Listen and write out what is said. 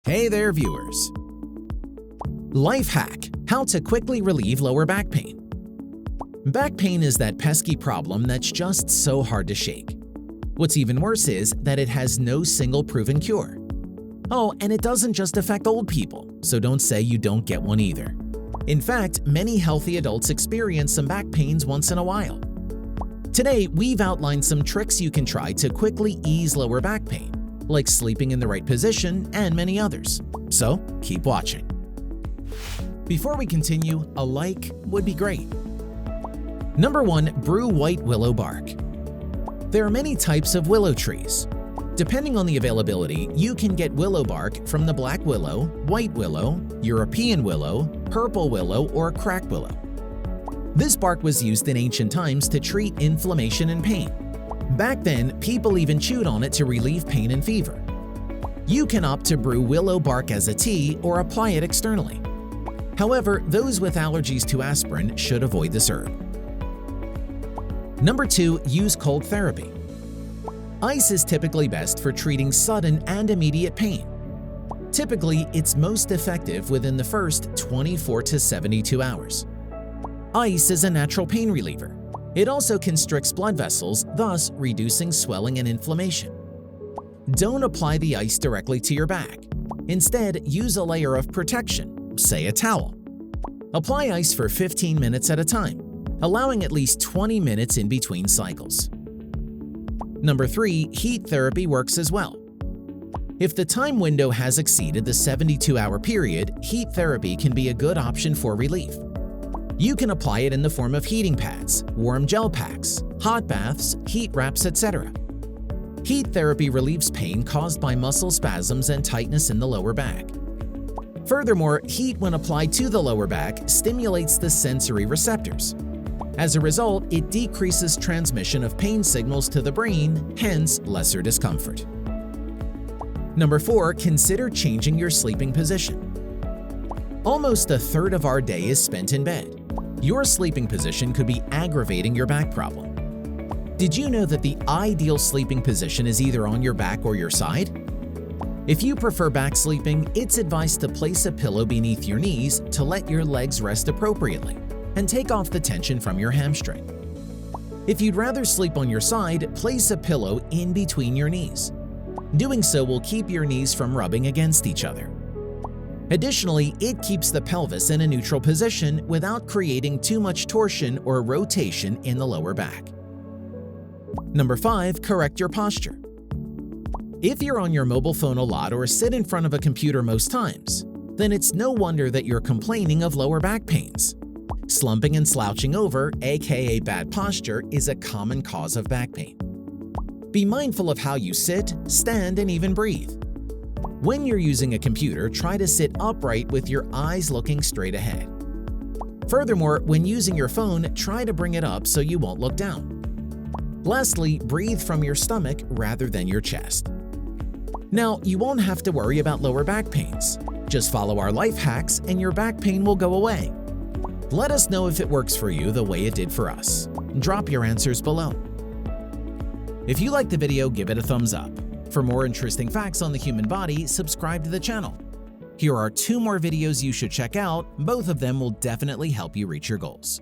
Hey there, viewers! Life hack: how to quickly relieve lower back pain. Back pain is that pesky problem that's just so hard to shake. What's even worse is that it has no single proven cure. Oh, and it doesn't just affect old people, so don't say you don't get one either. In fact, many healthy adults experience some back pains once in a while. Today, we've outlined some tricks you can try to quickly ease lower back pain, like sleeping in the right position and many others. So, keep watching. Before we continue, a like would be great. Number 1. Brew white willow bark. There are many types of willow trees. Depending on the availability, you can get willow bark from the black willow, white willow, European willow, purple willow, or crack willow. This bark was used in ancient times to treat inflammation and pain. Back then, people even chewed on it to relieve pain and fever. You can opt to brew willow bark as a tea or apply it externally. However, those with allergies to aspirin should avoid this herb. Number 2. Use cold therapy. Ice is typically best for treating sudden and immediate pain. Typically, it's most effective within the first 24 to 72 hours. Ice is a natural pain reliever. It also constricts blood vessels, thus reducing swelling and inflammation. Don't apply the ice directly to your back. Instead, use a layer of protection, say a towel. Apply ice for 15 minutes at a time, allowing at least 20 minutes in between cycles. Number 3. Heat therapy works as well. If the time window has exceeded the 72-hour period, heat therapy can be a good option for relief. You can apply it in the form of heating pads, warm gel packs, hot baths, heat wraps, etc. Heat therapy relieves pain caused by muscle spasms and tightness in the lower back. Furthermore, heat when applied to the lower back stimulates the sensory receptors. As a result, it decreases transmission of pain signals to the brain, hence lesser discomfort. Number 4. Consider changing your sleeping position. Almost a third of our day is spent in bed. Your sleeping position could be aggravating your back problem. Did you know that the ideal sleeping position is either on your back or your side? If you prefer back sleeping, it's advised to place a pillow beneath your knees to let your legs rest appropriately and take off the tension from your hamstring. If you'd rather sleep on your side, place a pillow in between your knees. Doing so will keep your knees from rubbing against each other. Additionally, it keeps the pelvis in a neutral position without creating too much torsion or rotation in the lower back. Number 5. Correct your posture. If you're on your mobile phone a lot or sit in front of a computer most times, then it's no wonder that you're complaining of lower back pains. Slumping and slouching over, aka bad posture, is a common cause of back pain. Be mindful of how you sit, stand, and even breathe. When you're using a computer, try to sit upright with your eyes looking straight ahead. Furthermore, when using your phone, try to bring it up so you won't look down. Lastly, breathe from your stomach rather than your chest. Now, you won't have to worry about lower back pains. Just follow our life hacks and your back pain will go away. Let us know if it works for you the way it did for us. Drop your answers below. If you liked the video, give it a thumbs up. For more interesting facts on the human body, subscribe to the channel. Here are 2 more videos you should check out. Both of them will definitely help you reach your goals.